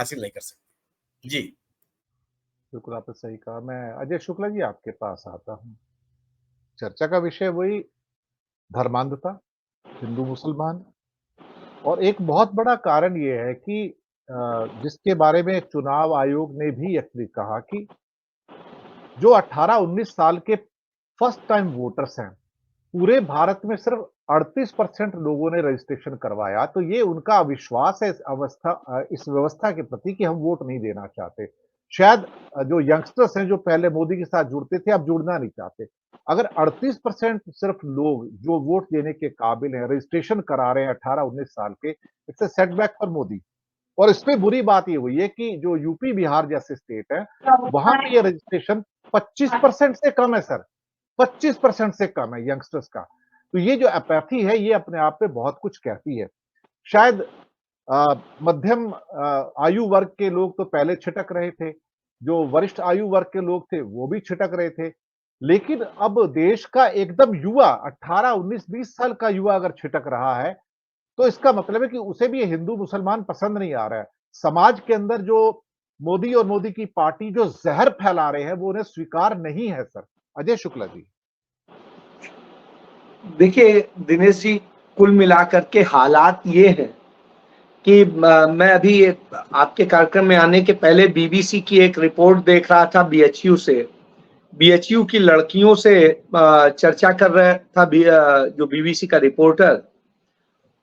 हासिल नहीं कर सकते। जी बिल्कुल आपने सही कहा। मैं अजय शुक्ला जी आपके पास आता हूँ। चर्चा का विषय वही धर्मांधता, हिंदू-मुसलमान और एक बहुत बड़ा कारण ये है कि जिसके बारे में चुनाव आयोग ने भी एक्चुअली कहा कि जो 18-19 साल के फर्स्ट टाइम वोटर्स हैं, पूरे भारत में सिर्फ 38% लोगों ने रजिस्ट्रेशन करवाया, तो ये उनका अविश्वास है इस व्यवस्था के प्रति कि हम वोट नहीं देना चाहते। शायद जो यंगस्टर्स हैं, जो पहले मोदी के साथ जुड़ते थे, अब जुड़ना नहीं चाहते। अगर 38% सिर्फ लोग जो वोट देने के काबिल हैं, रजिस्ट्रेशन करा रहे हैं 18-19 साल के, it's a setback for Modi. और इसमें बुरी बात ये हुई है कि जो यूपी, बिहार जैसे स्टेट हैं, वहाँ पे ये रजिस्ट्रेशन 25% से कम है सर। 25% से कम है यंगस्टर्स का। तो ये जो अपैथी है, ये अपने आप में बहुत कुछ कहती है। शायद मध्यम आयु वर्ग के लोग तो पहले छिटक रहे थे, जो वरिष्ठ आयु वर्ग के लोग थे, वो भी छिटक रहे थे। लेकिन अब देश का एकदम युवा 18, 19, 20 साल का युवा अगर छिटक रहा है, तो इसका मतलब है कि उसे भी ये हिंदू-मुसलमान पसंद नहीं आ रहा है। समाज के अंदर जो मोदी और मोदी की पार्टी जो ज़हर फैला रहे हैं, वो उन्हें स्वीकार नहीं है सर। अजय शुक्ला जी। देखिए दिनेश जी, कुल मिलाकर के हालात ये हैं कि मैं अभी आपके कार्यक्रम में आने के पहले बीबीसी की एक रिपोर्ट देख रहा था बीएचयू से। बीएचयू की लड़कियों से चर्चा कर रहा था जो बीबीसी का रिपोर्टर।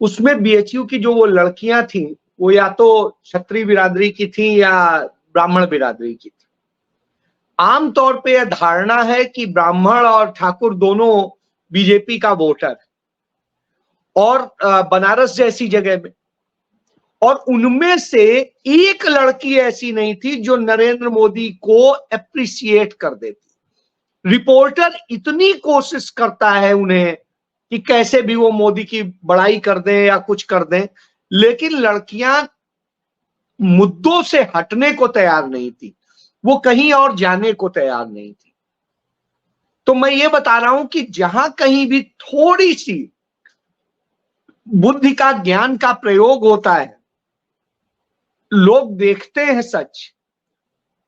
उसमें बीएचयू की जो वो लड़कियां थी, वो या तो क्षत्रिय बिरादरी की थी या ब्राह्मण बिरादरी की थी। आमतौर पे यह धारणा है कि ब्राह्मण और ठाकुर दोनों बीजेपी का वोटर और बनारस जैसी जगह में, और उनमें से एक लड़की ऐसी नहीं थी जो नरेंद्र मोदी को एप्रिसिएट कर देती। रिपोर्टर इतनी कोशिश करता है उन्हें कि कैसे भी वो मोदी की बड़ाई कर दें या कुछ कर दें, लेकिन लड़कियां मुद्दों से हटने को तैयार नहीं थी, वो कहीं और जाने को तैयार नहीं थी। तो मैं ये बता रहा हूं कि जहां कहीं भी थोड़ी सी बुद्धि का, ज्ञान का प्रयोग होता है, लोग देखते हैं सच,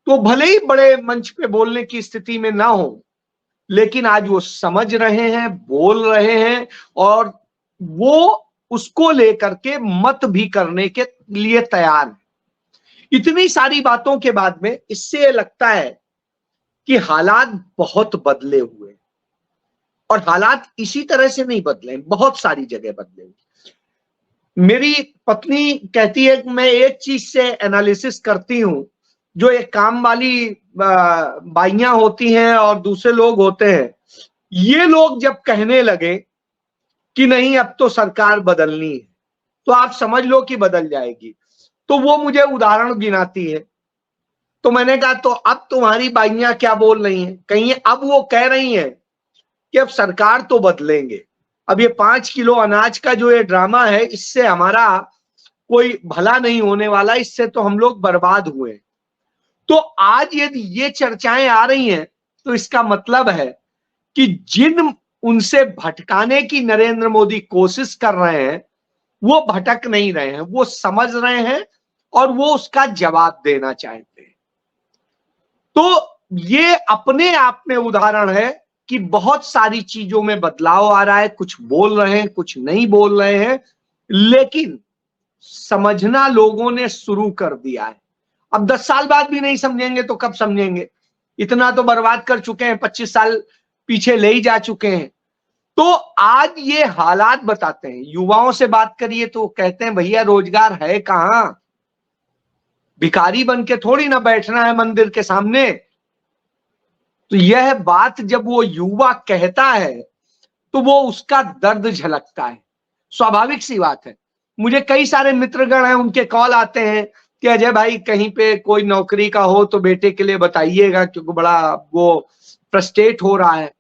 तो भले ही बड़े मंच पे बोलने की स्थिति में ना हो, लेकिन आज वो समझ रहे हैं, बोल रहे हैं, और वो उसको लेकर के मत भी करने के लिए तैयार है। इतनी सारी बातों के बाद में इससे लगता है कि हालात बहुत बदले हुए, और हालात इसी तरह से नहीं बदले, बहुत सारी जगह बदले हुए। मेरी पत्नी कहती है कि मैं एक चीज से एनालिसिस करती हूं, जो एक काम वाली बाइयां होती हैं और दूसरे लोग होते हैं, ये लोग जब कहने लगे कि नहीं अब तो सरकार बदलनी है, तो आप समझ लो कि बदल जाएगी, तो वो मुझे उदाहरण गिनाती है। तो मैंने कहा तो अब तुम्हारी बाइयां क्या बोल रही हैं? कहीं अब वो कह रही हैं कि अब सरकार तो बदलेंगे, अब ये 5 किलो अनाज का जो ये ड्रामा है, इससे हमारा कोई भला नहीं होने वाला, इससे तो हम लोग बर्बाद हुए। तो आज यदि ये चर्चाएं आ रही हैं, तो इसका मतलब है कि जिन उनसे भटकाने की नरेंद्र मोदी कोशिश कर रहे हैं, वो भटक नहीं रहे हैं, वो समझ रहे हैं और वो उसका जवाब देना चाहते हैं। तो ये अपने आप में उदाहरण है कि बहुत सारी चीजों में बदलाव आ रहा है, कुछ बोल रहे हैं, कुछ नहीं बोल रहे हैं, लेकिन समझना लोगों ने शुरू कर दिया है। अब 10 साल बाद भी नहीं समझेंगे तो कब समझेंगे? इतना तो बर्बाद कर चुके हैं, 25 साल पीछे ले ही जा चुके हैं। तो आज ये हालात बताते हैं। युवाओं से बात करिए तो कहते हैं भैया रोजगार है कहां, भिखारी बन के थोड़ी ना बैठना है मंदिर के सामने। तो यह बात जब वो युवा कहता है तो वो उसका दर्द झलकता है। स्वाभाविक सी बात है। मुझे कई सारे मित्रगण हैं, उनके कॉल आते हैं कि अजय भाई कहीं पे कोई नौकरी का हो तो बेटे के लिए बताइएगा, क्योंकि बड़ा वो फ्रस्ट्रेट हो रहा है।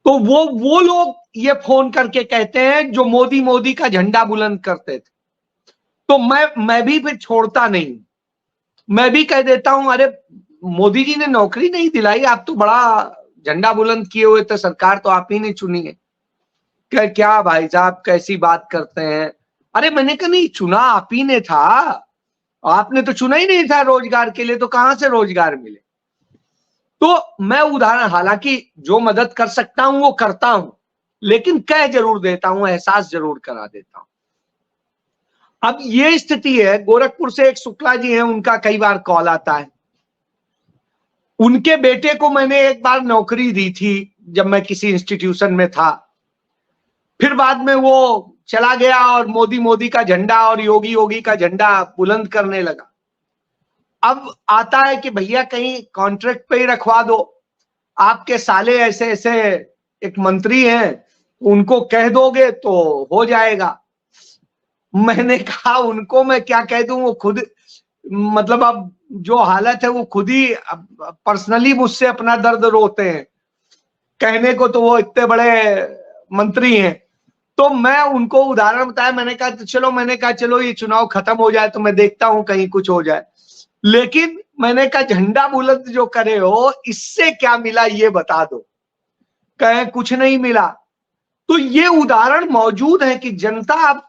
तो वो लोग ये फोन करके कहते हैं जो मोदी मोदी का झंडा बुलंद करते थे। तो मैं भी फिर छोड़ता नहीं, मैं भी कह देता हूं अरे मोदी जी ने नौकरी नहीं दिलाई, आप तो बड़ा झंडा बुलंद किए हुए थे, सरकार तो आप ही ने चुनी है। क्या भाई साहब कैसी बात करते हैं? अरे मैंने कहा नहीं, चुना आप ही ने था, आपने तो चुना ही नहीं था रोजगार के लिए, तो कहां से रोजगार मिले। तो मैं उदाहरण, हालांकि जो मदद कर सकता हूं वो करता हूं, लेकिन कह जरूर देता हूं, एहसास जरूर करा देता हूं। अब ये स्थिति है, गोरखपुर से एक शुक्ला जी हैं, उनका कई बार कॉल आता है। उनके बेटे को मैंने एक बार नौकरी दी थी जब मैं किसी इंस्टीट्यूशन में था, फिर बाद में वो चला गया और मोदी मोदी का झंडा और योगी योगी का झंडा बुलंद करने लगा। अब आता है कि भैया कहीं कॉन्ट्रैक्ट पे ही रखवा दो, आपके साले ऐसे ऐसे एक मंत्री हैं, उनको कह दोगे तो हो जाएगा। मैंने कहा उनको मैं क्या कह दूं, वो खुद, मतलब अब जो हालत है वो खुद ही पर्सनली मुझसे अपना दर्द रोते हैं, कहने को तो वो इतने बड़े मंत्री हैं। तो मैं उनको उदाहरण बताया, मैंने कहा चलो ये चुनाव खत्म हो जाए तो मैं देखता हूं कहीं कुछ हो जाए, लेकिन मैंने कहा झंडा बुलंद जो करे हो इससे क्या मिला ये बता दो। कहे कुछ नहीं मिला। तो ये उदाहरण मौजूद है कि जनता अब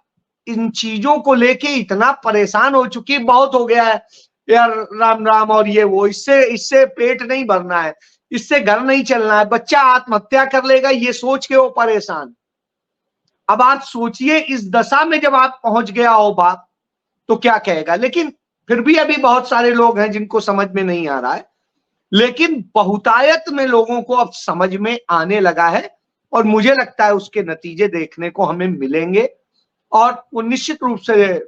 इन चीजों को लेके इतना परेशान हो चुकी, बहुत हो गया है यार, राम राम और ये वो, इससे पेट नहीं भरना है, इससे घर नहीं चलना है, बच्चा आत्महत्या कर लेगा ये सोच के वो परेशान। अब आप सोचिए इस दशा में जब आप पहुंच गया हो बाप, तो क्या कहेगा। लेकिन फिर भी अभी बहुत सारे लोग हैं जिनको समझ में नहीं आ रहा है, लेकिन बहुतायत में लोगों को अब समझ में आने लगा है, और मुझे लगता है उसके नतीजे देखने को हमें मिलेंगे, और वो निश्चित रूप से